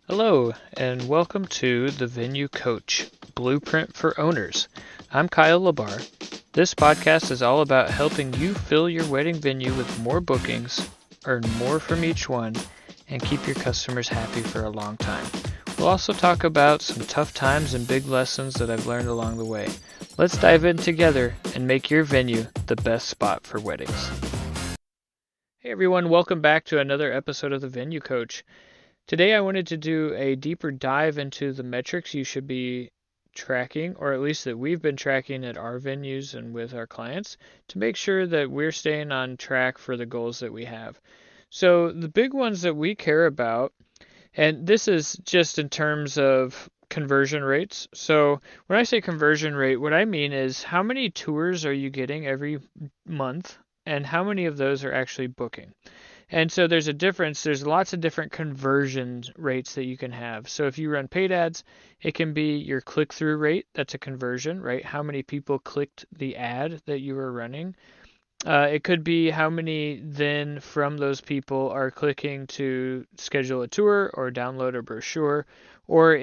Hello, and welcome to the Venue Coach Blueprint for Owners. I'm Kyle Labar. This podcast is all about helping you fill your wedding venue with more bookings, earn more from each one, and keep your customers happy for a long time. We'll also talk about some tough times and big lessons that I've learned along the way. Let's dive in together and make your venue the best spot for weddings. Hey everyone, welcome back to another episode of the Venue Coach. Today I wanted to do a deeper dive into the metrics you should be tracking, or at least that we've been tracking at our venues and with our clients, to make sure that we're staying on track for the goals that we have. So the big ones that we care about, and this is just in terms of conversion rates. So when I say conversion rate, what I mean is how many tours are you getting every month and how many of those are actually booking. And so there's a difference. There's lots of different conversion rates that you can have. So if you run paid ads, it can be your click-through rate. That's a conversion, right? How many people clicked the ad that you were running. It could be how many then from those people are clicking to schedule a tour or download a brochure or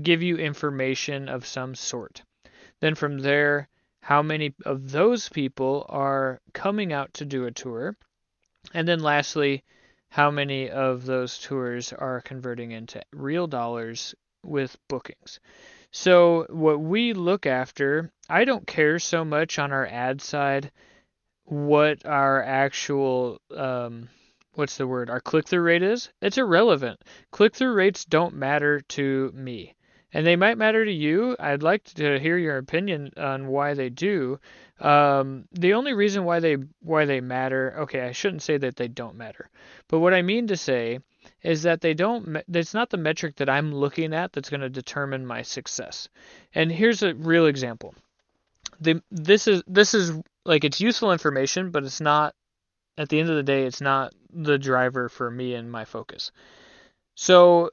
give you information of some sort. Then from there, how many of those people are coming out to do a tour. And then lastly, how many of those tours are converting into real dollars with bookings. So what we look after, I don't care so much on our ad side what our actual, our click-through rate is. It's irrelevant. Click-through rates don't matter to me. And they might matter to you. I'd like to hear your opinion on why they do. The only reason why they matter, okay, I shouldn't say that they don't matter, but what I mean to say is that they don't. It's not the metric that I'm looking at that's going to determine my success. And here's a real example. This is like it's useful information, but it's not. At the end of the day, it's not the driver for me and my focus. So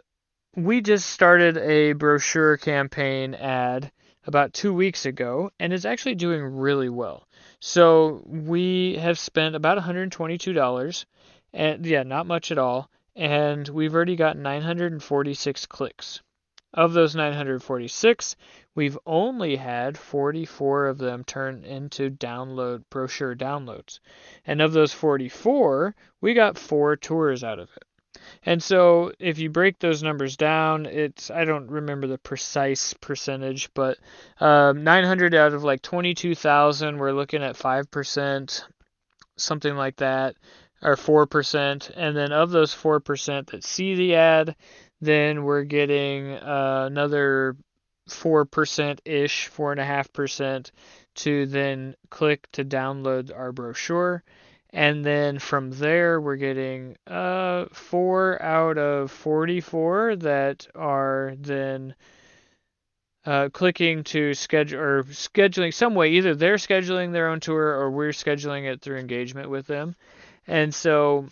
we just started a brochure campaign ad about 2 weeks ago, and it's actually doing really well. So we have spent about $122, and yeah, not much at all, and we've already got 946 clicks. Of those 946, we've only had 44 of them turn into brochure downloads. And of those 44, we got 4 tours out of it. And so if you break those numbers down, I don't remember the precise percentage, but 900 out of like 22,000, we're looking at 5%, something like that, or 4%. And then of those 4% that see the ad, then we're getting another 4%-ish, 4.5% to then click to download our brochure. And then from there, we're getting 4 out of 44 that are then clicking to schedule or scheduling some way. Either they're scheduling their own tour or we're scheduling it through engagement with them. And so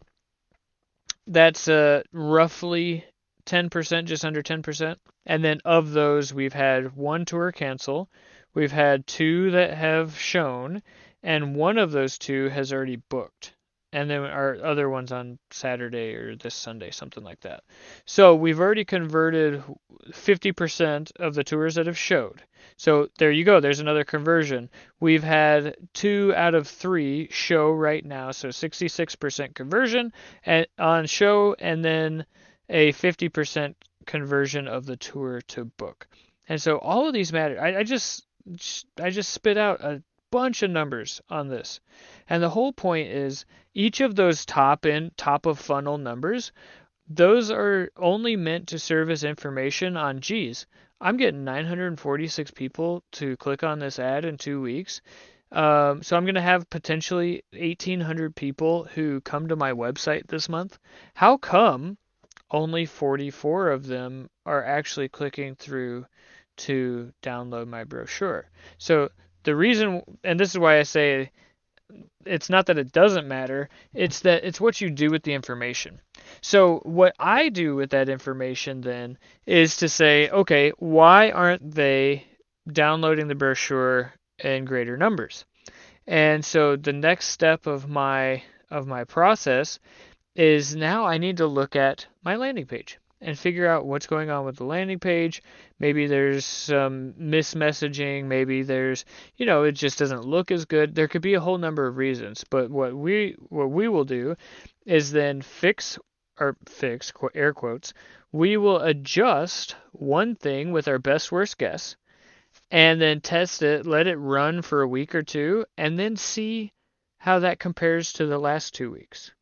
that's roughly 10%, just under 10%. And then of those, we've had 1 tour cancel. We've had 2 that have shown, and one of those 2 has already booked. And then our other one's on Saturday or this Sunday, something like that. So we've already converted 50% of the tours that have showed. So there you go. There's another conversion. We've had 2 out of 3 show right now. So 66% conversion on show, and then a 50% conversion of the tour to book. And so all of these matter. I just spit out a bunch of numbers on this. And the whole point is each of those top of funnel numbers, those are only meant to serve as information on, geez, I'm getting 946 people to click on this ad in 2 weeks. So I'm going to have potentially 1,800 people who come to my website this month. How come only 44 of them are actually clicking through to download my brochure? So the reason, and this is why I say it's not that it doesn't matter, it's that it's what you do with the information. So what I do with that information then is to say, okay, why aren't they downloading the brochure in greater numbers? And so the next step of my process is now I need to look at my landing page. and figure out what's going on with the landing page. Maybe there's some mismessaging. Maybe there's, it just doesn't look as good. There could be a whole number of reasons. But what we will do is then fix, air quotes, we will adjust one thing with our best worst guess and then test it, let it run for a week or two, and then see how that compares to the last 2 weeks.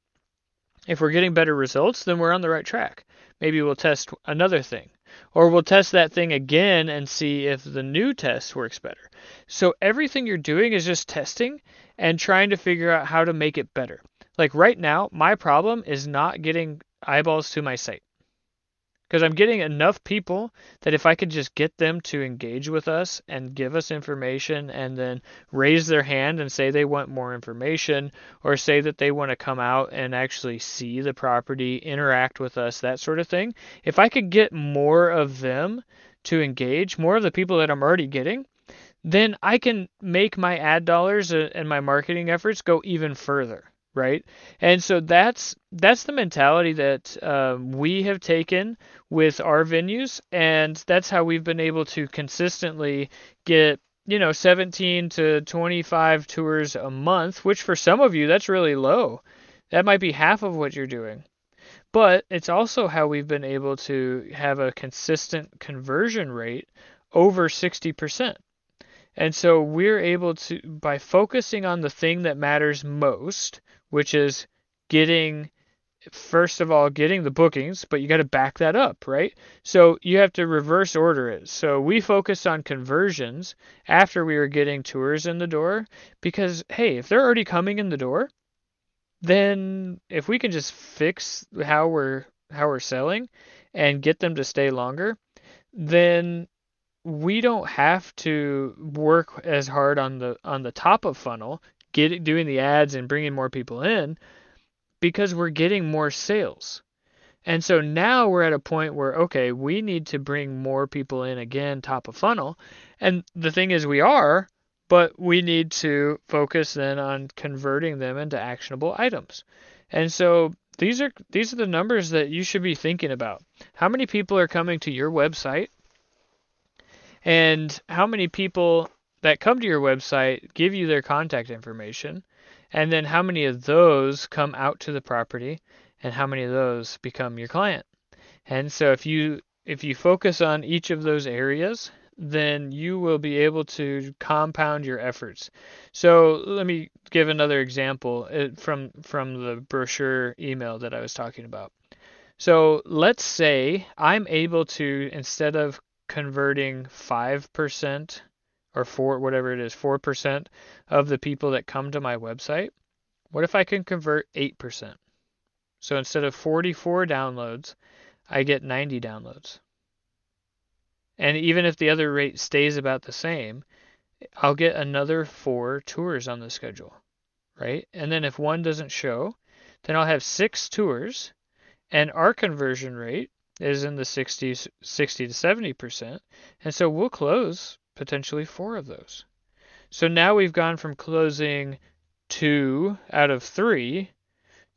If we're getting better results, then we're on the right track. Maybe we'll test another thing, or we'll test that thing again and see if the new test works better. So everything you're doing is just testing and trying to figure out how to make it better. Like right now, my problem is not getting eyeballs to my site. Because I'm getting enough people that if I could just get them to engage with us and give us information and then raise their hand and say they want more information or say that they want to come out and actually see the property, interact with us, that sort of thing. If I could get more of them to engage, more of the people that I'm already getting, then I can make my ad dollars and my marketing efforts go even further. Right? And so that's the mentality that we have taken with our venues, and that's how we've been able to consistently get 17 to 25 tours a month, which for some of you that's really low. That might be half of what you're doing. But it's also how we've been able to have a consistent conversion rate over 60%. And so we're able to, by focusing on the thing that matters most, which is first of all, getting the bookings, but you got to back that up, right? So you have to reverse order it. So we focused on conversions after we were getting tours in the door because, hey, if they're already coming in the door, then if we can just fix how we're selling and get them to stay longer, then we don't have to work as hard on the top of funnel, doing the ads and bringing more people in, because we're getting more sales. And so now we're at a point where, okay, we need to bring more people in again, top of funnel. And the thing is but we need to focus then on converting them into actionable items. And so these are the numbers that you should be thinking about. How many people are coming to your website? And how many people that come to your website give you their contact information? And then how many of those come out to the property? And how many of those become your client? And so if you focus on each of those areas, then you will be able to compound your efforts. So let me give another example from the brochure email that I was talking about. So let's say I'm able to, instead of converting 5% or 4% of the people that come to my website, what if I can convert 8%? So instead of 44 downloads, I get 90 downloads. And even if the other rate stays about the same, I'll get another 4 tours on the schedule, right? And then if one doesn't show, then I'll have 6 tours, and our conversion rate is in the 60 to 70%, and so we'll close potentially 4 of those. So now we've gone from closing 2 out of 3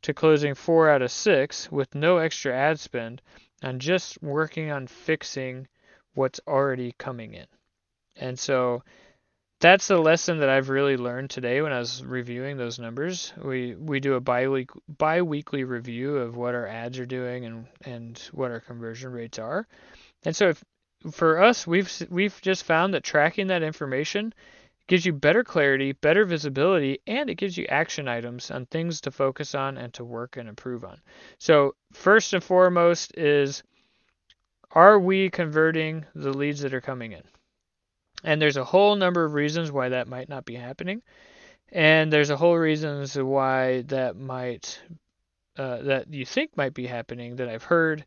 to closing 4 out of 6 with no extra ad spend and just working on fixing what's already coming in. And so that's the lesson that I've really learned today when I was reviewing those numbers. We do a bi-weekly review of what our ads are doing and what our conversion rates are. And so for us, we've just found that tracking that information gives you better clarity, better visibility, and it gives you action items on things to focus on and to work and improve on. So first and foremost is, are we converting the leads that are coming in? And there's a whole number of reasons why that might not be happening. And there's a whole reasons why that that you think might be happening that I've heard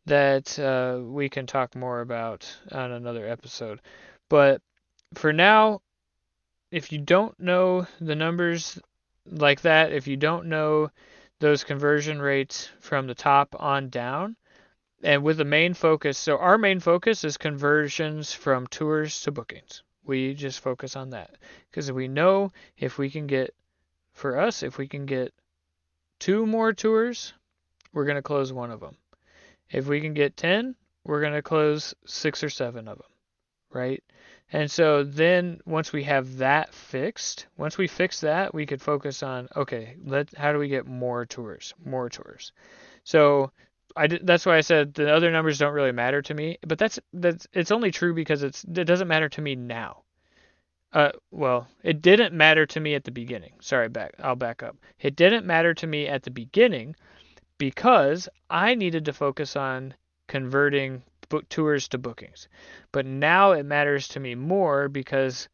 that we can talk more about on another episode. But for now, if you don't know the numbers like that, if you don't know those conversion rates from the top on down, and with the main focus, so our main focus is conversions from tours to bookings. We just focus on that because we know if we can get 2 more tours, we're going to close one of them. If we can get 10, we're going to close 6 or 7 of them, right? And so then once we have that fixed, once we fix that, we could focus on, okay, how do we get more tours, more tours? So that's why I said the other numbers don't really matter to me, but that's it's only true because it doesn't matter to me now. Well, it didn't matter to me at the beginning. Sorry, I'll back up. It didn't matter to me at the beginning because I needed to focus on converting tours to bookings. But now it matters to me more because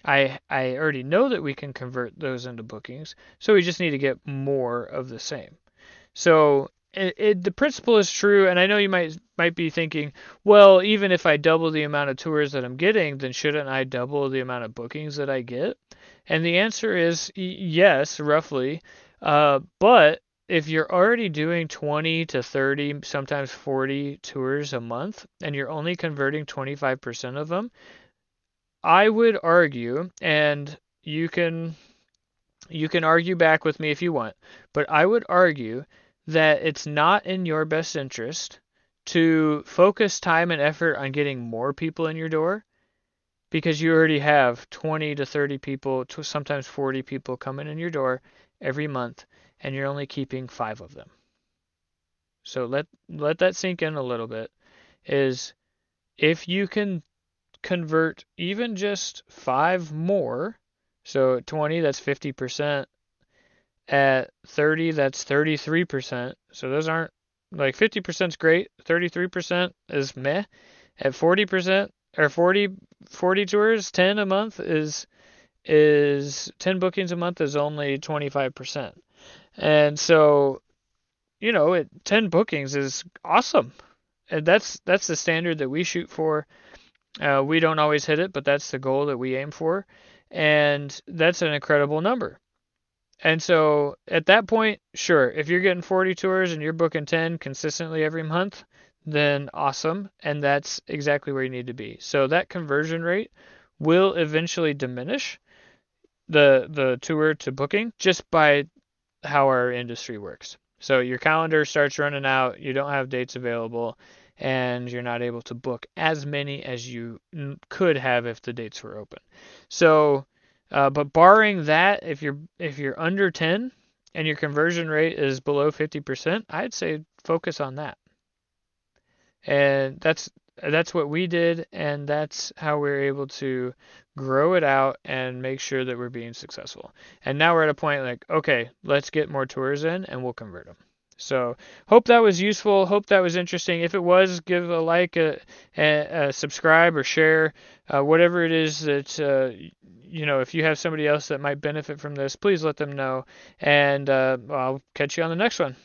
I already know that we can convert those into bookings, so we just need to get more of the same. So the principle is true, and I know you might be thinking, well, even if I double the amount of tours that I'm getting, then shouldn't I double the amount of bookings that I get? And the answer is yes, roughly. But if you're already doing 20 to 30, sometimes 40 tours a month, and you're only converting 25% of them, I would argue, and you can argue back with me if you want, but I would argue that it's not in your best interest to focus time and effort on getting more people in your door because you already have 20 to 30 people, sometimes 40 people coming in your door every month, and you're only keeping 5 of them. So let that sink in a little bit. Is if you can convert even just 5 more, so 20, that's 50%. At 30, that's 33%. So those aren't, like, 50% is great. 33% is meh. At 40% or 40 tours, 10 a month is 10 bookings a month is only 25%. And so, 10 bookings is awesome. And that's the standard that we shoot for. We don't always hit it, but that's the goal that we aim for. And that's an incredible number. And so at that point, sure, if you're getting 40 tours and you're booking 10 consistently every month, then awesome. And that's exactly where you need to be. So that conversion rate will eventually diminish the tour to booking just by how our industry works. So your calendar starts running out, you don't have dates available, and you're not able to book as many as you could have if the dates were open. So but barring that, if you're under 10 and your conversion rate is below 50%, I'd say focus on that. And that's what we did, and that's how we're able to grow it out and make sure that we're being successful. And now we're at a point like, okay, let's get more tours in and we'll convert them. So hope that was useful. Hope that was interesting. If it was, give a like, a subscribe, or share, whatever it is that, if you have somebody else that might benefit from this, please let them know. And I'll catch you on the next one.